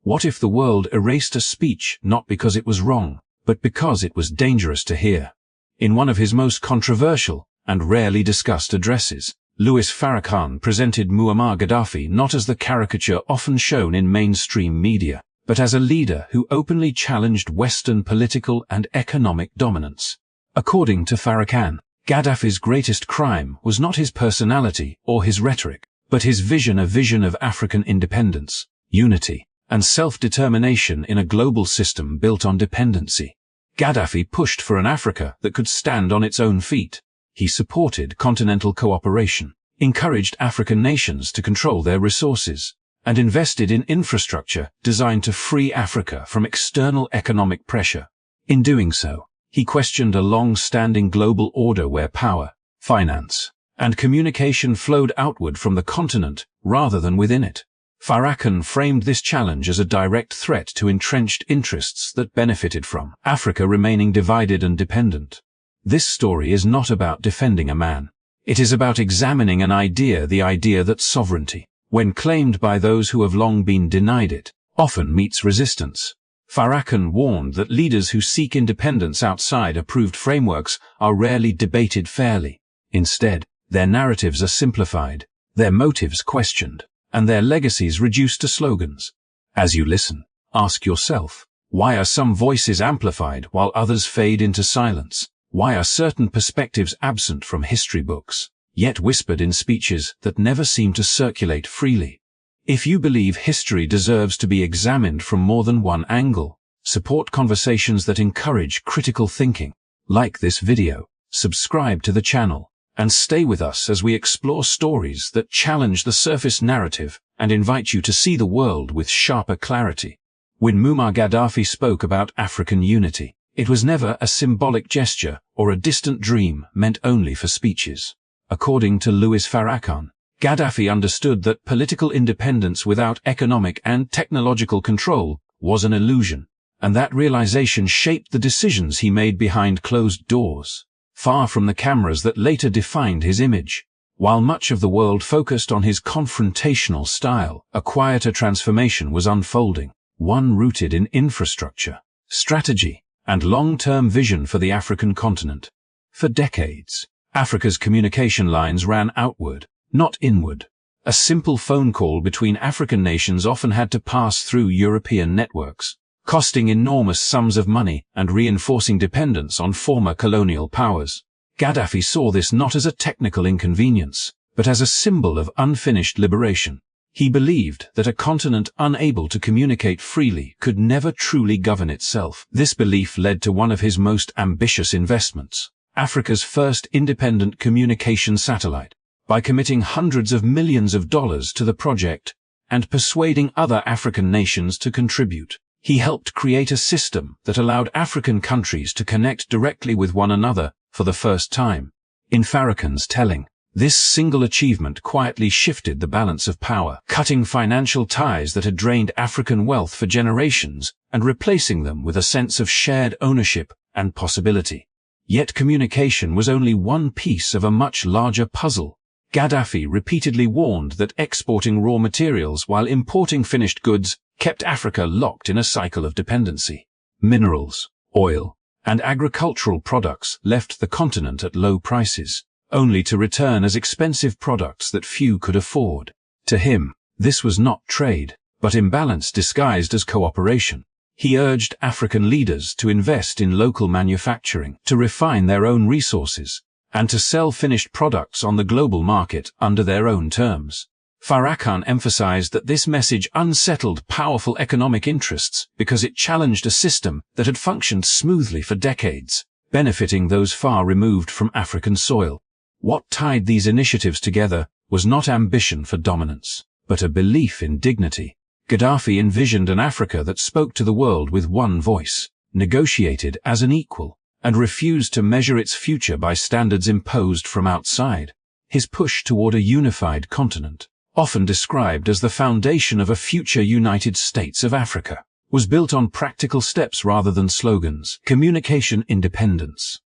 What if the world erased a speech not because it was wrong, but because it was dangerous to hear? In one of his most controversial and rarely discussed addresses, Louis Farrakhan presented Muammar Gaddafi not as the caricature often shown in mainstream media, but as a leader who openly challenged Western political and economic dominance. According to Farrakhan, Gaddafi's greatest crime was not his personality or his rhetoric, but his vision, a vision of African independence, unity, and self-determination in a global system built on dependency. Gaddafi pushed for an Africa that could stand on its own feet. He supported continental cooperation, encouraged African nations to control their resources, and invested in infrastructure designed to free Africa from external economic pressure. In doing so, he questioned a long-standing global order where power, finance, and communication flowed outward from the continent rather than within it. Farrakhan framed this challenge as a direct threat to entrenched interests that benefited from Africa remaining divided and dependent. This story is not about defending a man. It is about examining an idea, the idea that sovereignty, when claimed by those who have long been denied it, often meets resistance. Farrakhan warned that leaders who seek independence outside approved frameworks are rarely debated fairly. Instead, their narratives are simplified, their motives questioned, and their legacies reduced to slogans. As you listen, ask yourself, why are some voices amplified while others fade into silence? Why are certain perspectives absent from history books, yet whispered in speeches that never seem to circulate freely? If you believe history deserves to be examined from more than one angle, support conversations that encourage critical thinking. Like this video, subscribe to the channel, and stay with us as we explore stories that challenge the surface narrative and invite you to see the world with sharper clarity. When Muammar Gaddafi spoke about African unity, it was never a symbolic gesture or a distant dream meant only for speeches. According to Louis Farrakhan, Gaddafi understood that political independence without economic and technological control was an illusion, and that realization shaped the decisions he made behind closed doors, far from the cameras that later defined his image. While much of the world focused on his confrontational style, a quieter transformation was unfolding, one rooted in infrastructure, strategy, and long-term vision for the African continent. For decades, Africa's communication lines ran outward, not inward. A simple phone call between African nations often had to pass through European networks, costing enormous sums of money and reinforcing dependence on former colonial powers. Gaddafi saw this not as a technical inconvenience, but as a symbol of unfinished liberation. He believed that a continent unable to communicate freely could never truly govern itself. This belief led to one of his most ambitious investments, Africa's first independent communication satellite. By committing hundreds of millions of dollars to the project and persuading other African nations to contribute, he helped create a system that allowed African countries to connect directly with one another for the first time. In Farrakhan's telling, this single achievement quietly shifted the balance of power, cutting financial ties that had drained African wealth for generations and replacing them with a sense of shared ownership and possibility. Yet communication was only one piece of a much larger puzzle. Gaddafi repeatedly warned that exporting raw materials while importing finished goods kept Africa locked in a cycle of dependency. Minerals, oil, and agricultural products left the continent at low prices, only to return as expensive products that few could afford. To him, this was not trade, but imbalance disguised as cooperation. He urged African leaders to invest in local manufacturing, to refine their own resources, and to sell finished products on the global market under their own terms. Farrakhan emphasized that this message unsettled powerful economic interests because it challenged a system that had functioned smoothly for decades, benefiting those far removed from African soil. What tied these initiatives together was not ambition for dominance, but a belief in dignity. Gaddafi envisioned an Africa that spoke to the world with one voice, negotiated as an equal, and refused to measure its future by standards imposed from outside. His push toward a unified continent, often described as the foundation of a future United States of Africa, was built on practical steps rather than slogans. Communication independence,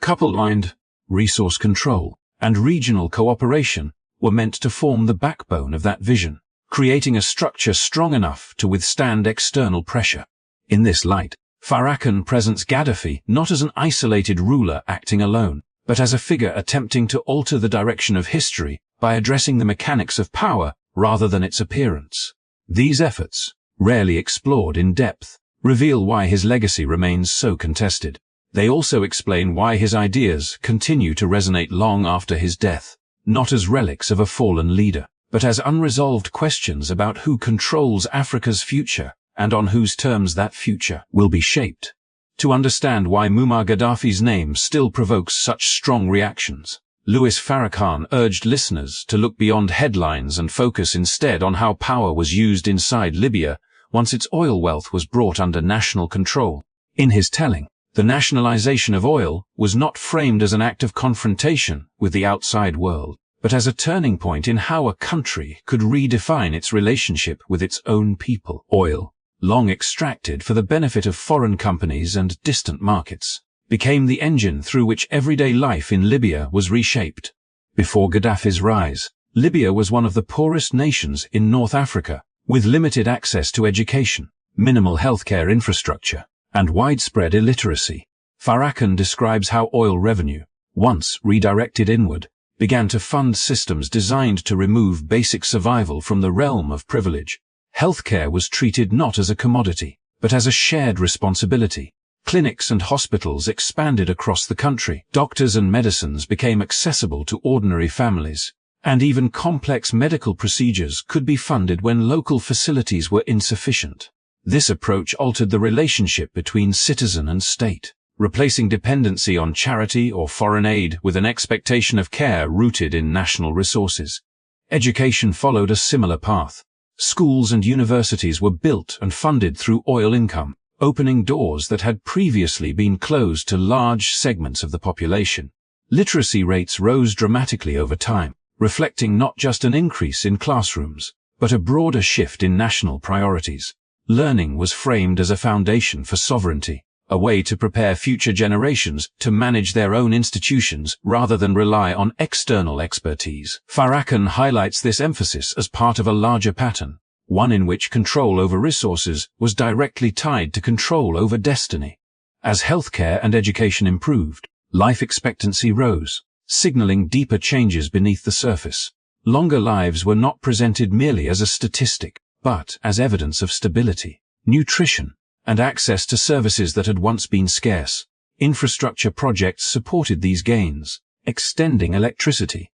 coupled resource control, and regional cooperation were meant to form the backbone of that vision. creating a structure strong enough to withstand external pressure. In this light, Farrakhan presents Gaddafi not as an isolated ruler acting alone, but as a figure attempting to alter the direction of history by addressing the mechanics of power rather than its appearance. These efforts, rarely explored in depth, reveal why his legacy remains so contested. They also explain why his ideas continue to resonate long after his death, not as relics of a fallen leader, but as unresolved questions about who controls Africa's future and on whose terms that future will be shaped. To understand why Muammar Gaddafi's name still provokes such strong reactions, Louis Farrakhan urged listeners to look beyond headlines and focus instead on how power was used inside Libya once its oil wealth was brought under national control. In his telling, the nationalization of oil was not framed as an act of confrontation with the outside world, but as a turning point in how a country could redefine its relationship with its own people. Oil, long extracted for the benefit of foreign companies and distant markets, became the engine through which everyday life in Libya was reshaped. Before Gaddafi's rise, Libya was one of the poorest nations in North Africa, with limited access to education, minimal healthcare infrastructure, and widespread illiteracy. Farrakhan describes how oil revenue, once redirected inward, began to fund systems designed to remove basic survival from the realm of privilege. Healthcare was treated not as a commodity, but as a shared responsibility. Clinics and hospitals expanded across the country. Doctors and medicines became accessible to ordinary families, and even complex medical procedures could be funded when local facilities were insufficient. This approach altered the relationship between citizen and state, replacing dependency on charity or foreign aid with an expectation of care rooted in national resources. Education followed a similar path. Schools and universities were built and funded through oil income, opening doors that had previously been closed to large segments of the population. Literacy rates rose dramatically over time, reflecting not just an increase in classrooms, but a broader shift in national priorities. Learning was framed as a foundation for sovereignty, a way to prepare future generations to manage their own institutions rather than rely on external expertise. Farrakhan highlights this emphasis as part of a larger pattern, one in which control over resources was directly tied to control over destiny. As healthcare and education improved, life expectancy rose, signaling deeper changes beneath the surface. Longer lives were not presented merely as a statistic, but as evidence of stability, nutrition, and access to services that had once been scarce. Infrastructure projects supported these gains, extending electricity,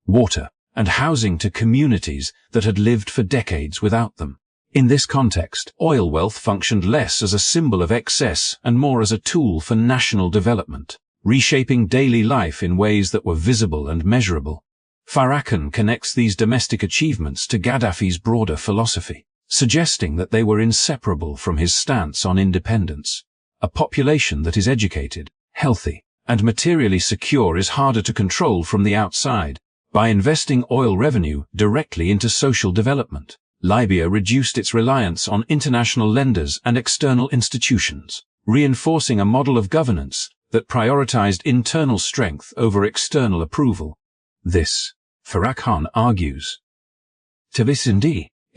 water, and housing to communities that had lived for decades without them. In this context, oil wealth functioned less as a symbol of excess and more as a tool for national development, reshaping daily life in ways that were visible and measurable. Farrakhan connects these domestic achievements to Gaddafi's broader philosophy, suggesting that they were inseparable from his stance on independence. A population that is educated, healthy, and materially secure is harder to control from the outside. By investing oil revenue directly into social development, Libya reduced its reliance on international lenders and external institutions, reinforcing a model of governance that prioritized internal strength over external approval. This, Farrakhan argues,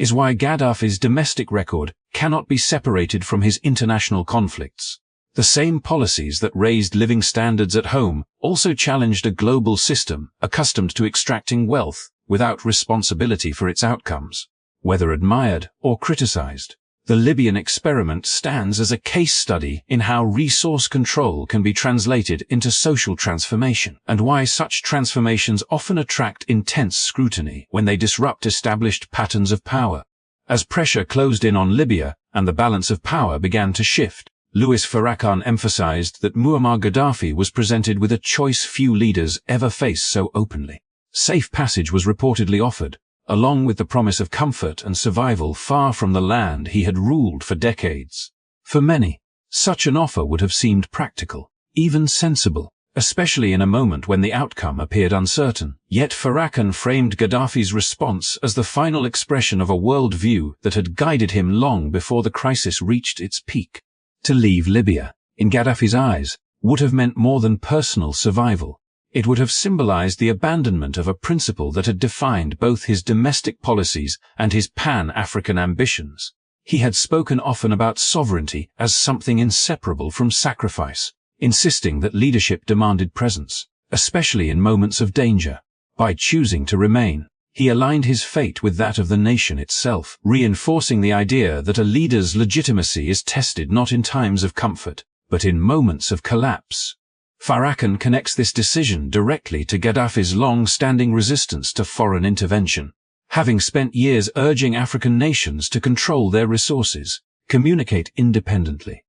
is why Gaddafi's domestic record cannot be separated from his international conflicts. The same policies that raised living standards at home also challenged a global system accustomed to extracting wealth without responsibility for its outcomes. Whether admired or criticized, the Libyan experiment stands as a case study in how resource control can be translated into social transformation, and why such transformations often attract intense scrutiny when they disrupt established patterns of power. As pressure closed in on Libya and the balance of power began to shift, Louis Farrakhan emphasized that Muammar Gaddafi was presented with a choice few leaders ever faced so openly. Safe passage was reportedly offered, along with the promise of comfort and survival far from the land he had ruled for decades. For many, such an offer would have seemed practical, even sensible, especially in a moment when the outcome appeared uncertain. Yet Farrakhan framed Gaddafi's response as the final expression of a worldview that had guided him long before the crisis reached its peak. To leave Libya, in Gaddafi's eyes, would have meant more than personal survival. It would have symbolized the abandonment of a principle that had defined both his domestic policies and his pan-African ambitions. He had spoken often about sovereignty as something inseparable from sacrifice, insisting that leadership demanded presence, especially in moments of danger. By choosing to remain, he aligned his fate with that of the nation itself, reinforcing the idea that a leader's legitimacy is tested not in times of comfort, but in moments of collapse. Farrakhan connects this decision directly to Gaddafi's long-standing resistance to foreign intervention. Having spent years urging African nations to control their resources, communicate independently,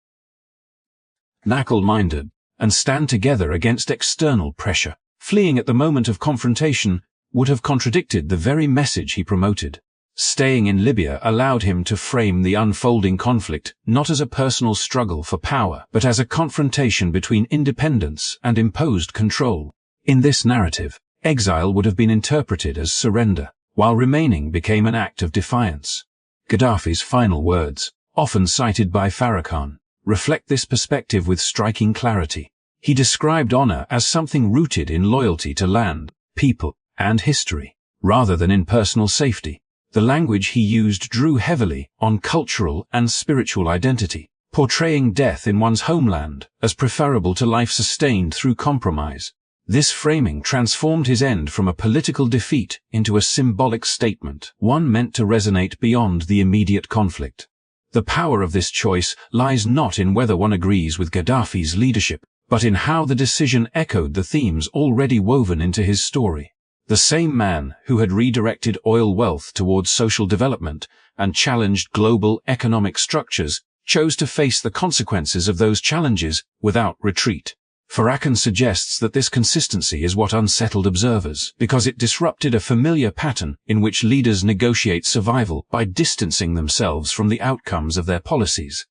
knuckle-minded, and stand together against external pressure, fleeing at the moment of confrontation would have contradicted the very message he promoted. Staying in Libya allowed him to frame the unfolding conflict not as a personal struggle for power, but as a confrontation between independence and imposed control. In this narrative, exile would have been interpreted as surrender, while remaining became an act of defiance. Gaddafi's final words, often cited by Farrakhan, reflect this perspective with striking clarity. He described honor as something rooted in loyalty to land, people, and history, rather than in personal safety. The language he used drew heavily on cultural and spiritual identity, portraying death in one's homeland as preferable to life sustained through compromise. This framing transformed his end from a political defeat into a symbolic statement, one meant to resonate beyond the immediate conflict. The power of this choice lies not in whether one agrees with Gaddafi's leadership, but in how the decision echoed the themes already woven into his story. The same man who had redirected oil wealth towards social development and challenged global economic structures chose to face the consequences of those challenges without retreat. Farrakhan suggests that this consistency is what unsettled observers, because it disrupted a familiar pattern in which leaders negotiate survival by distancing themselves from the outcomes of their policies.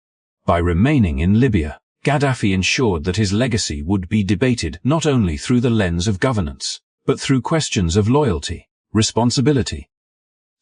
By remaining in Libya, Gaddafi ensured that his legacy would be debated not only through the lens of governance, but through questions of loyalty, responsibility,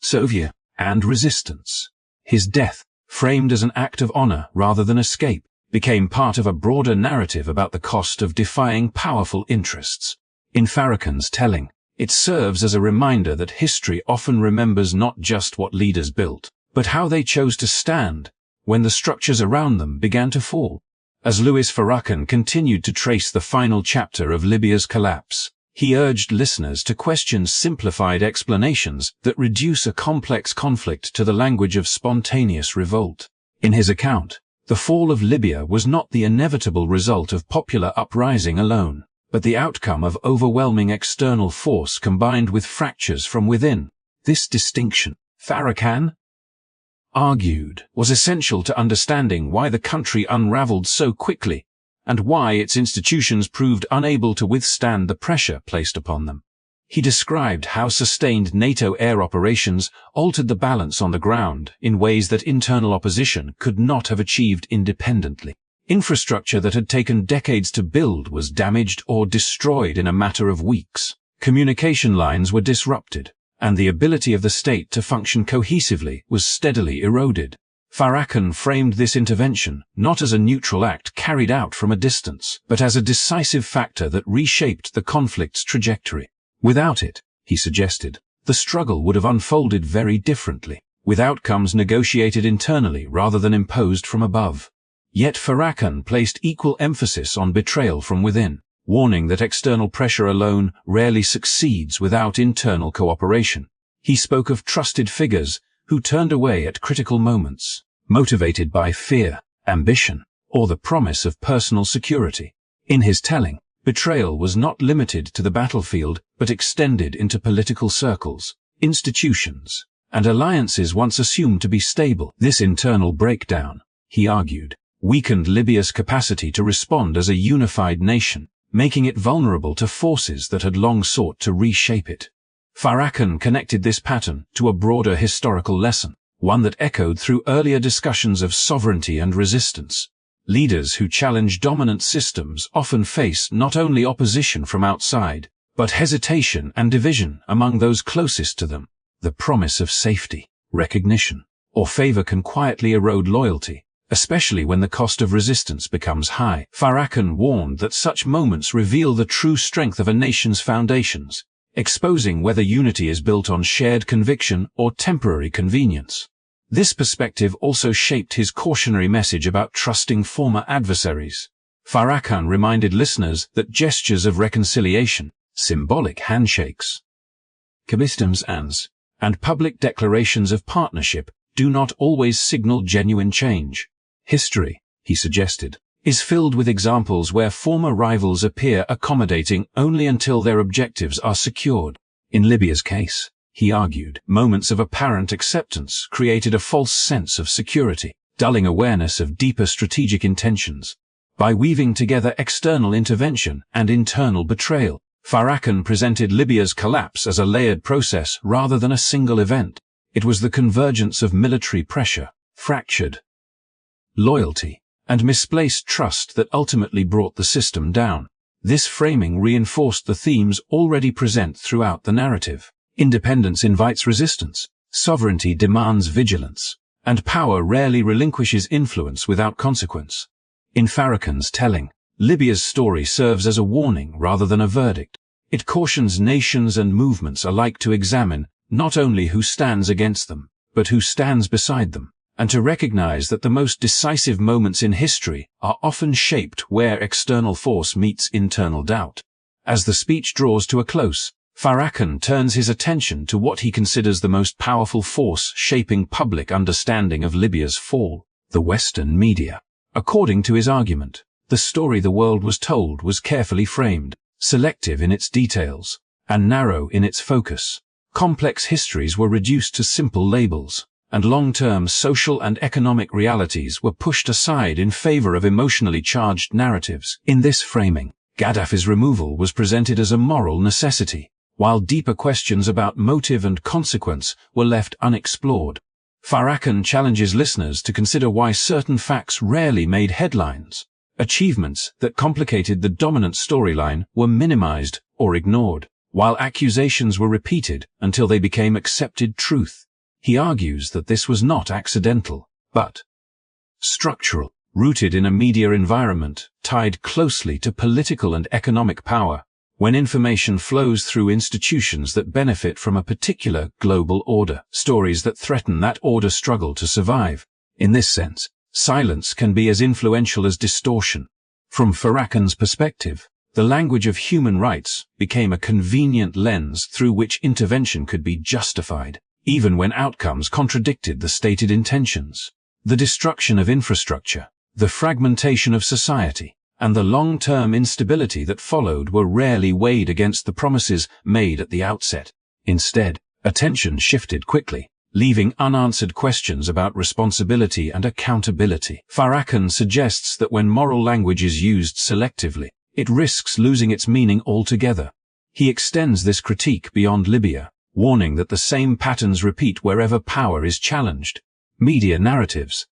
savior, and resistance. His death, framed as an act of honor rather than escape, became part of a broader narrative about the cost of defying powerful interests. In Farrakhan's telling, it serves as a reminder that history often remembers not just what leaders built, but how they chose to stand when the structures around them began to fall. As Louis Farrakhan continued to trace the final chapter of Libya's collapse, he urged listeners to question simplified explanations that reduce a complex conflict to the language of spontaneous revolt. In his account, the fall of Libya was not the inevitable result of popular uprising alone, but the outcome of overwhelming external force combined with fractures from within. This distinction, Farrakhan argued, was essential to understanding why the country unraveled so quickly and why its institutions proved unable to withstand the pressure placed upon them. He described how sustained NATO air operations altered the balance on the ground in ways that internal opposition could not have achieved independently. Infrastructure that had taken decades to build was damaged or destroyed in a matter of weeks. Communication lines were disrupted, and the ability of the state to function cohesively was steadily eroded. Farrakhan framed this intervention not as a neutral act carried out from a distance, but as a decisive factor that reshaped the conflict's trajectory. Without it, he suggested, the struggle would have unfolded very differently, with outcomes negotiated internally rather than imposed from above. Yet Farrakhan placed equal emphasis on betrayal from within, warning that external pressure alone rarely succeeds without internal cooperation. He spoke of trusted figures who turned away at critical moments, motivated by fear, ambition, or the promise of personal security. In his telling, betrayal was not limited to the battlefield but extended into political circles, institutions, and alliances once assumed to be stable. This internal breakdown, he argued, weakened Libya's capacity to respond as a unified nation, making it vulnerable to forces that had long sought to reshape it. Farrakhan connected this pattern to a broader historical lesson, one that echoed through earlier discussions of sovereignty and resistance. Leaders who challenge dominant systems often face not only opposition from outside, but hesitation and division among those closest to them. The promise of safety, recognition, or favor can quietly erode loyalty, especially when the cost of resistance becomes high. Farrakhan warned that such moments reveal the true strength of a nation's foundations, exposing whether unity is built on shared conviction or temporary convenience. This perspective also shaped his cautionary message about trusting former adversaries. Farrakhan reminded listeners that gestures of reconciliation, symbolic handshakes, and public declarations of partnership do not always signal genuine change. History, he suggested, is filled with examples where former rivals appear accommodating only until their objectives are secured. In Libya's case, he argued, moments of apparent acceptance created a false sense of security, dulling awareness of deeper strategic intentions. By weaving together external intervention and internal betrayal, Farrakhan presented Libya's collapse as a layered process rather than a single event. It was the convergence of military pressure, fractured loyalty, and misplaced trust that ultimately brought the system down. This framing reinforced the themes already present throughout the narrative. Independence invites resistance, sovereignty demands vigilance, and power rarely relinquishes influence without consequence. In Farrakhan's telling, Libya's story serves as a warning rather than a verdict. It cautions nations and movements alike to examine not only who stands against them, but who stands beside them, and to recognize that the most decisive moments in history are often shaped where external force meets internal doubt. As the speech draws to a close, Farrakhan turns his attention to what he considers the most powerful force shaping public understanding of Libya's fall: the Western media. According to his argument, the story the world was told was carefully framed, selective in its details, and narrow in its focus. Complex histories were reduced to simple labels, and long-term social and economic realities were pushed aside in favor of emotionally charged narratives. In this framing, Gaddafi's removal was presented as a moral necessity, while deeper questions about motive and consequence were left unexplored. Farrakhan challenges listeners to consider why certain facts rarely made headlines. Achievements that complicated the dominant storyline were minimized or ignored, while accusations were repeated until they became accepted truth. He argues that this was not accidental, but structural, rooted in a media environment tied closely to political and economic power. When information flows through institutions that benefit from a particular global order, stories that threaten that order struggle to survive. In this sense, silence can be as influential as distortion. From Farrakhan's perspective, the language of human rights became a convenient lens through which intervention could be justified, even when outcomes contradicted the stated intentions. The destruction of infrastructure, the fragmentation of society, and the long-term instability that followed were rarely weighed against the promises made at the outset. Instead, attention shifted quickly, leaving unanswered questions about responsibility and accountability. Farrakhan suggests that when moral language is used selectively, it risks losing its meaning altogether. He extends this critique beyond Libya, warning that the same patterns repeat wherever power is challenged. Media narratives,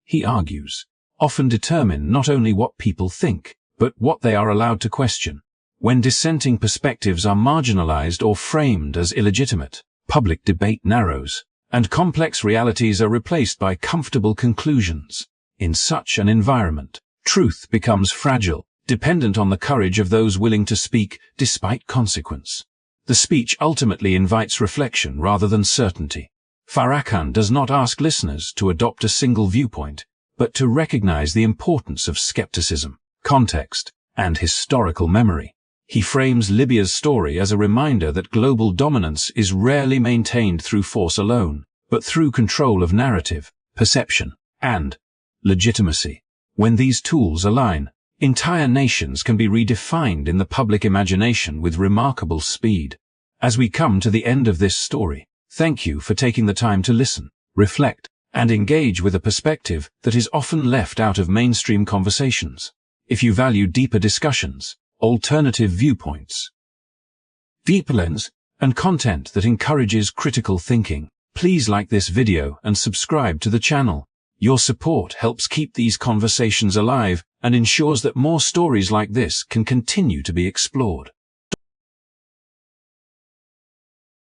he argues, often determine not only what people think, but what they are allowed to question. When dissenting perspectives are marginalized or framed as illegitimate, public debate narrows, and complex realities are replaced by comfortable conclusions. In such an environment, truth becomes fragile, dependent on the courage of those willing to speak despite consequence. The speech ultimately invites reflection rather than certainty. Farrakhan does not ask listeners to adopt a single viewpoint, but to recognize the importance of skepticism, context, and historical memory. He frames Libya's story as a reminder that global dominance is rarely maintained through force alone, but through control of narrative, perception, and legitimacy. When these tools align, entire nations can be redefined in the public imagination with remarkable speed. As we come to the end of this story, thank you for taking the time to listen, reflect, and engage with a perspective that is often left out of mainstream conversations. If you value deeper discussions, alternative viewpoints, deep lens, and content that encourages critical thinking, please like this video and subscribe to the channel. Your support helps keep these conversations alive and ensures that more stories like this can continue to be explored.